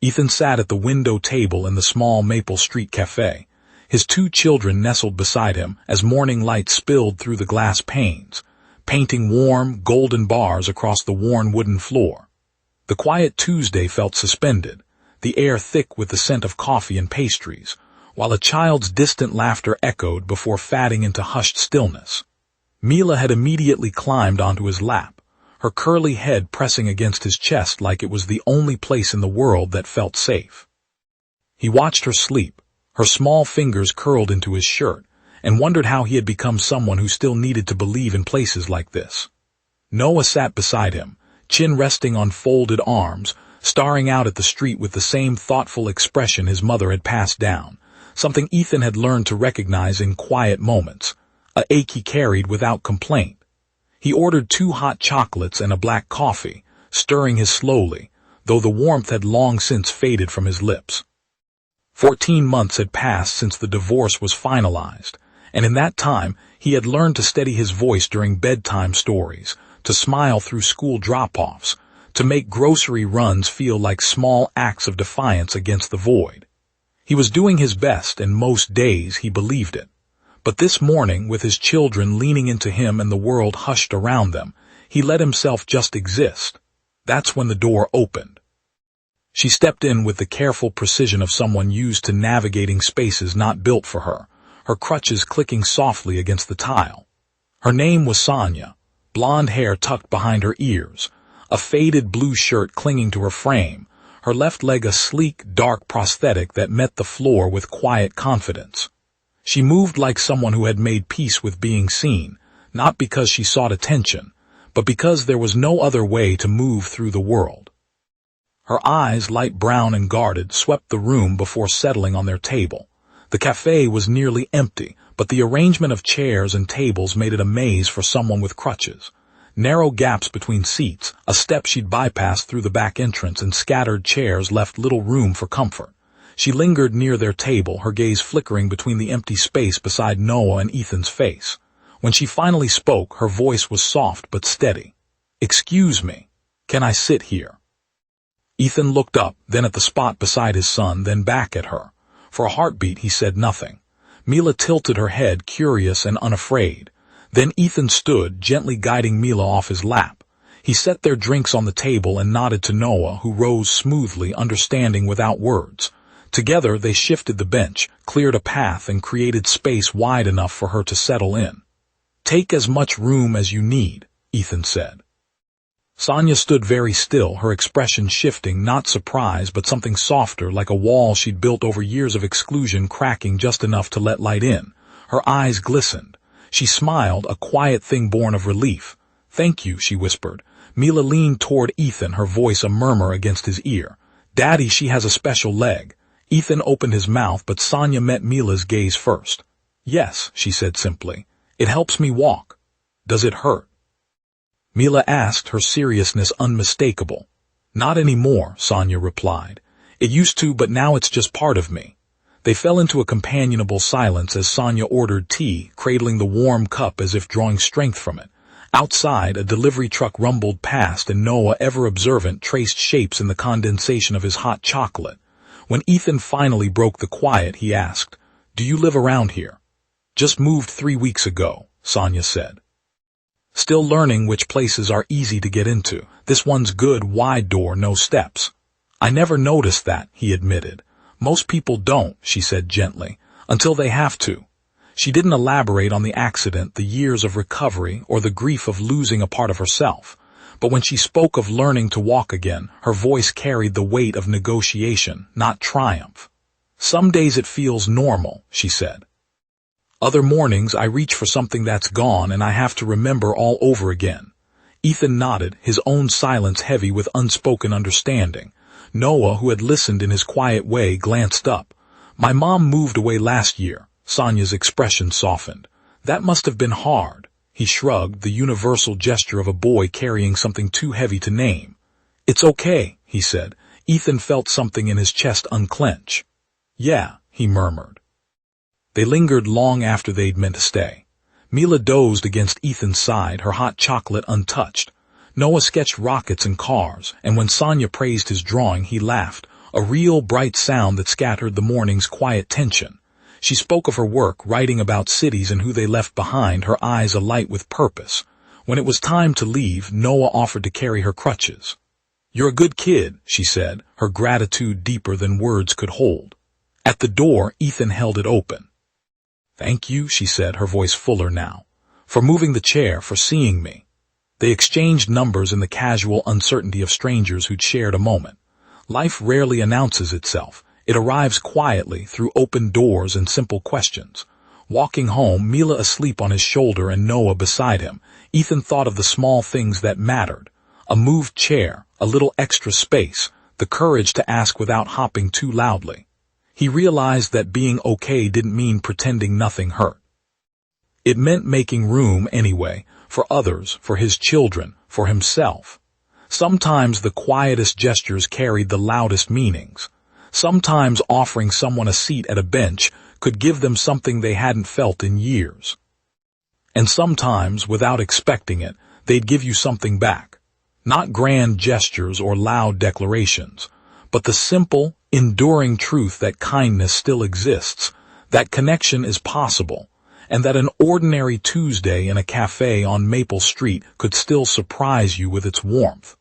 Ethan sat at the window table in the small Maple Street cafe. His 2 children nestled beside him as morning light spilled through the glass panes, painting warm, golden bars across the worn wooden floor. The quiet Tuesday felt suspended, the air thick with the scent of coffee and pastries, while a child's distant laughter echoed before fading into hushed stillness. Mila had immediately climbed onto his lap, her curly head pressing against his chest like it was the only place in the world that felt safe. He watched her sleep, her small fingers curled into his shirt, and wondered how he had become someone who still needed to believe in places like this. Noah sat beside him, chin resting on folded arms, staring out at the street with the same thoughtful expression his mother had passed down, something Ethan had learned to recognize in quiet moments, a ache he carried without complaint. He ordered 2 hot chocolates and a black coffee, stirring his slowly, though the warmth had long since faded from his lips. 14 months had passed since the divorce was finalized, and in that time he had learned to steady his voice during bedtime stories, to smile through school drop-offs, to make grocery runs feel like small acts of defiance against the void. He was doing his best, and most days he believed it. But this morning, with his children leaning into him and the world hushed around them, he let himself just exist. That's when the door opened. She stepped in with the careful precision of someone used to navigating spaces not built for her, her crutches clicking softly against the tile. Her name was Sonia, blonde hair tucked behind her ears, a faded blue shirt clinging to her frame, her left leg a sleek, dark prosthetic that met the floor with quiet confidence. She moved like someone who had made peace with being seen, not because she sought attention, but because there was no other way to move through the world. Her eyes, light brown and guarded, swept the room before settling on their table. The cafe was nearly empty, but the arrangement of chairs and tables made it a maze for someone with crutches. Narrow gaps between seats, a step she'd bypassed through the back entrance, and scattered chairs left little room for comfort. She lingered near their table, her gaze flickering between the empty space beside Noah and Ethan's face. When she finally spoke, her voice was soft but steady. "Excuse me, can I sit here?" Ethan looked up, then at the spot beside his son, then back at her. For a heartbeat he said nothing. Mila tilted her head, curious and unafraid. Then Ethan stood, gently guiding Mila off his lap. He set their drinks on the table and nodded to Noah, who rose smoothly, understanding without words. Together they shifted the bench, cleared a path, and created space wide enough for her to settle in. "Take as much room as you need," Ethan said. Sonia stood very still, her expression shifting, not surprise, but something softer, like a wall she'd built over years of exclusion cracking just enough to let light in. Her eyes glistened. She smiled, a quiet thing born of relief. "Thank you," she whispered. Mila leaned toward Ethan, her voice a murmur against his ear. "Daddy, she has a special leg." Ethan opened his mouth, but Sonia met Mila's gaze first. "Yes," she said simply. "It helps me walk." "Does it hurt?" Mila asked, her seriousness unmistakable. "Not anymore," Sonia replied. "It used to, but now it's just part of me." They fell into a companionable silence as Sonia ordered tea, cradling the warm cup as if drawing strength from it. Outside, a delivery truck rumbled past, and Noah, ever observant, traced shapes in the condensation of his hot chocolate. When Ethan finally broke the quiet, he asked, "Do you live around here?" "Just moved 3 weeks ago," Sonia said. "Still learning which places are easy to get into. This one's good, wide door, no steps." "I never noticed that," he admitted. "Most people don't," she said gently, "until they have to." She didn't elaborate on the accident, the years of recovery, or the grief of losing a part of herself. But when she spoke of learning to walk again, her voice carried the weight of negotiation, not triumph. "Some days it feels normal," she said. "Other mornings I reach for something that's gone and I have to remember all over again." Ethan nodded, his own silence heavy with unspoken understanding. Noah, who had listened in his quiet way, glanced up. "My mom moved away last year." Sonia's expression softened. "That must have been hard." He shrugged, the universal gesture of a boy carrying something too heavy to name. "It's okay," he said. Ethan felt something in his chest unclench. "Yeah," he murmured. They lingered long after they'd meant to stay. Mila dozed against Ethan's side, her hot chocolate untouched. Noah sketched rockets and cars, and when Sonia praised his drawing, he laughed, a real bright sound that scattered the morning's quiet tension. She spoke of her work, writing about cities and who they left behind, her eyes alight with purpose. When it was time to leave, Noah offered to carry her crutches. "You're a good kid," she said, her gratitude deeper than words could hold. At the door, Ethan held it open. "Thank you," she said, her voice fuller now, "for moving the chair, for seeing me." They exchanged numbers in the casual uncertainty of strangers who'd shared a moment. Life rarely announces itself. It arrives quietly through open doors and simple questions. Walking home, Mila asleep on his shoulder and Noah beside him, Ethan thought of the small things that mattered. A moved chair, a little extra space, the courage to ask without hopping too loudly. He realized that being okay didn't mean pretending nothing hurt. It meant making room anyway, for others, for his children, for himself. Sometimes the quietest gestures carried the loudest meanings. Sometimes offering someone a seat at a bench could give them something they hadn't felt in years. And sometimes, without expecting it, they'd give you something back. Not grand gestures or loud declarations, but the simple, enduring truth that kindness still exists, that connection is possible, and that an ordinary Tuesday in a cafe on Maple Street could still surprise you with its warmth.